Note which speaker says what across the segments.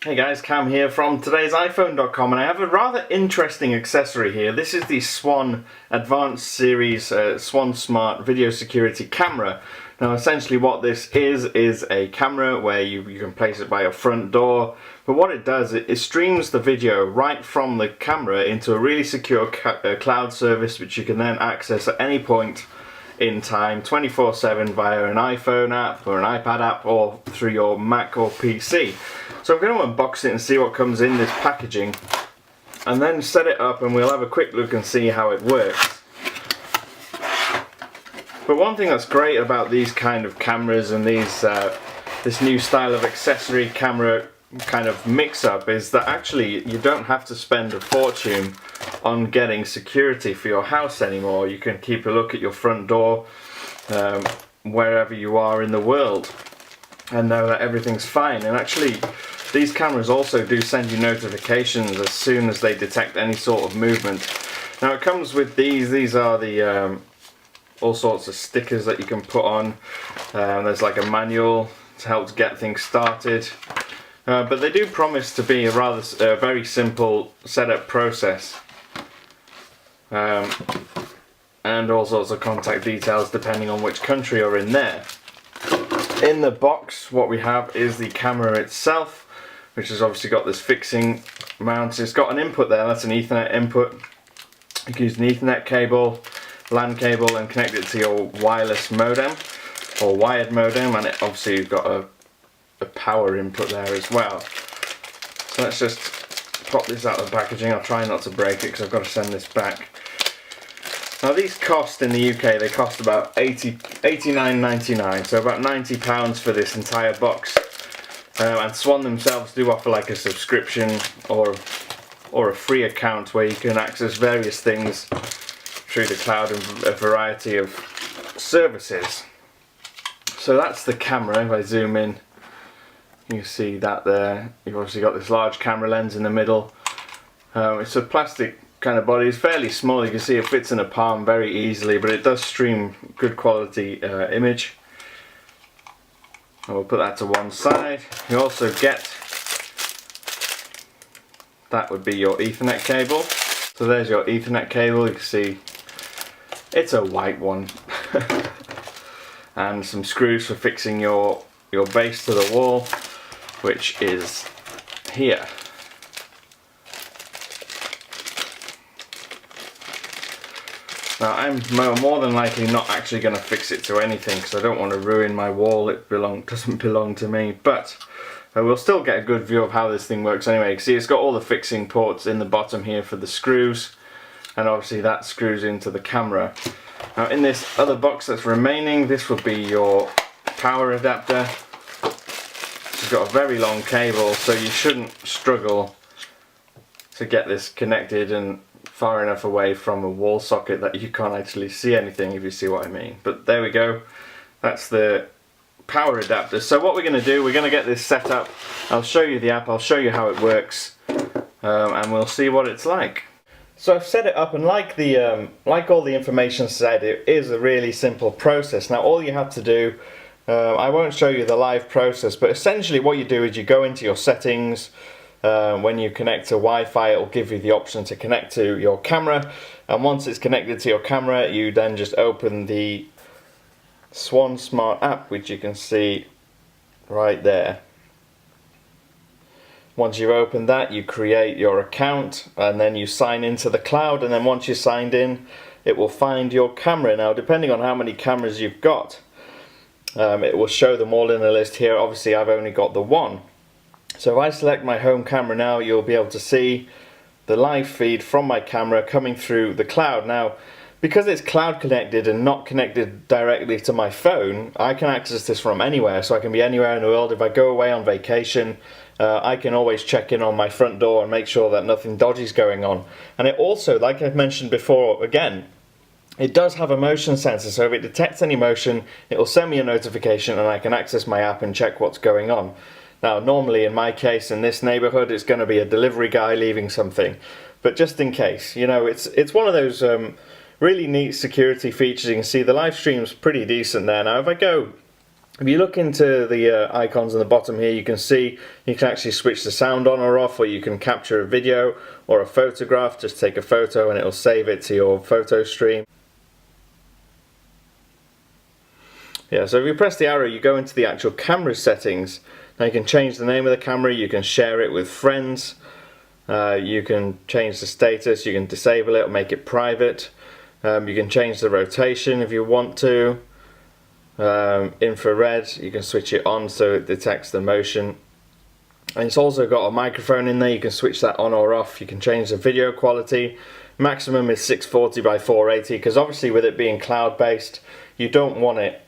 Speaker 1: Hey guys, Cam here from today's iPhone.com, and I have a rather interesting accessory here. This is the Swann Advanced Series SwannSmart video security camera. Now essentially what this is a camera where you can place it by your front door, but what it does, it streams the video right from the camera into a really secure cloud service which you can then access at any point in time 24/7 via an iPhone app or an iPad app or through your Mac or PC. So I'm going to unbox it and see what comes in this packaging and then set it up, and we'll have a quick look and see how it works. But one thing that's great about these kind of cameras and this new style of accessory camera kind of mix-up is that actually you don't have to spend a fortune on getting security for your house anymore. You can keep a look at your front door wherever you are in the world and know that everything's fine. And actually these cameras also do send you notifications as soon as they detect any sort of movement. Now it comes with these are the all sorts of stickers that you can put on. There's like a manual to help get things started. But they do promise to be a very simple setup process, and all sorts of contact details depending on which country you're in there. In the box what we have is the camera itself, which has obviously got this fixing mount. It's got an input there, that's an Ethernet input. You can use an Ethernet cable, LAN cable, and connect it to your wireless modem or wired modem, and obviously you've got a power input there as well. So let's just pop this out of the packaging. I'll try not to break it because I've got to send this back. Now these cost in the UK, they cost about £89.99, so about £90 for this entire box. And Swann themselves do offer like a subscription or a free account where you can access various things through the cloud and a variety of services. So that's the camera. If I zoom in, you see that there. You've obviously got this large camera lens in the middle. It's a plastic kind of body. It's fairly small. You can see it fits in a palm very easily, but it does stream good quality image. And we'll put that to one side. You also get, that would be your Ethernet cable. So there's your Ethernet cable. You can see it's a white one. And some screws for fixing your base to the wall, which is here. Now I'm more than likely not actually going to fix it to anything because I don't want to ruin my wall. It doesn't belong to me, but we'll still get a good view of how this thing works anyway. You can see it's got all the fixing ports in the bottom here for the screws, and obviously that screws into the camera. Now in this other box that's remaining, this will be your power adapter. It's got a very long cable, so you shouldn't struggle to get this connected and far enough away from a wall socket that you can't actually see anything, if you see what I mean. But there we go, that's the power adapter. So what we're going to do, we're going to get this set up. I'll show you the app, I'll show you how it works, and we'll see what it's like. So I've set it up, and like all the information said, it is a really simple process. Now all you have to do, I won't show you the live process, but essentially what you do is you go into your settings. When you connect to Wi-Fi, it will give you the option to connect to your camera, and once it's connected to your camera, you then just open the SwannSmart app, which you can see right there. Once you've opened that, you create your account and then you sign into the cloud, and then once you're signed in, it will find your camera. Now depending on how many cameras you've got, it will show them all in the list here. Obviously I've only got the one. So if I select my home camera now, you'll be able to see the live feed from my camera coming through the cloud. Now because it's cloud connected and not connected directly to my phone, I can access this from anywhere. So I can be anywhere in the world. If I go away on vacation, I can always check in on my front door and make sure that nothing dodgy is going on. And it also, like I've mentioned before, again, it does have a motion sensor, so if it detects any motion, it will send me a notification and I can access my app and check what's going on. Now normally in my case, in this neighborhood, it's going to be a delivery guy leaving something, but just in case, you know, it's one of those really neat security features. You can see the live stream's pretty decent there. Now if I go If you look into the icons on the bottom here, you can see you can actually switch the sound on or off, or you can capture a video or a photograph. Just take a photo and it will save it to your photo stream. Yeah, so if you press the arrow, you go into the actual camera settings. Now you can change the name of the camera, you can share it with friends, you can change the status, you can disable it or make it private, you can change the rotation if you want to. Infrared, you can switch it on so it detects the motion, and it's also got a microphone in there. You can switch that on or off. You can change the video quality. Maximum is 640 by 480 because obviously with it being cloud based, you don't want it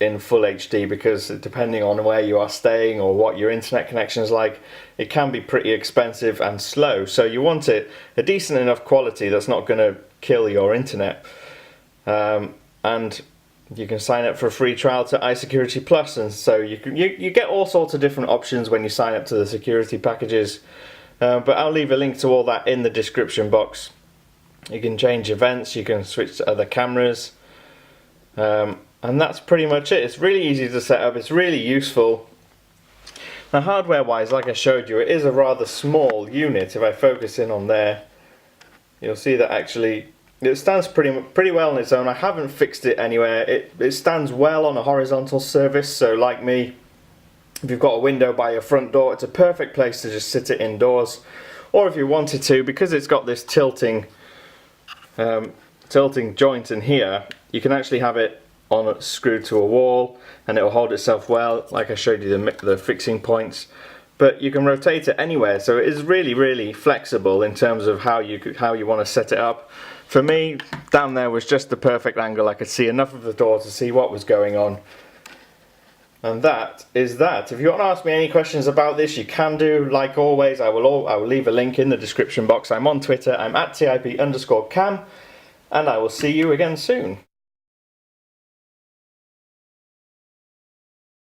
Speaker 1: in full HD because depending on where you are staying or what your internet connection is like, it can be pretty expensive and slow. So you want it a decent enough quality that's not going to kill your internet. And you can sign up for a free trial to iSecurity Plus, and so you get all sorts of different options when you sign up to the security packages. But I'll leave a link to all that in the description box. You can change events, you can switch to other cameras, and that's pretty much it. It's really easy to set up, it's really useful. Now hardware wise, like I showed you, it is a rather small unit. If I focus in on there, you'll see that actually it stands pretty well on its own. I haven't fixed it anywhere. It stands well on a horizontal surface, so like me, if you've got a window by your front door, it's a perfect place to just sit it indoors. Or if you wanted to, because it's got this tilting joint in here, you can actually have it screwed to a wall and it will hold itself well, like I showed you the fixing points. But you can rotate it anywhere, so it is really flexible in terms of how you want to set it up. For me, down there was just the perfect angle. I could see enough of the door to see what was going on. And that is that. If you want to ask me any questions about this, you can do. Like always, I will leave a link in the description box. I'm on Twitter. I'm at @TIP_cam, and I will see you again soon.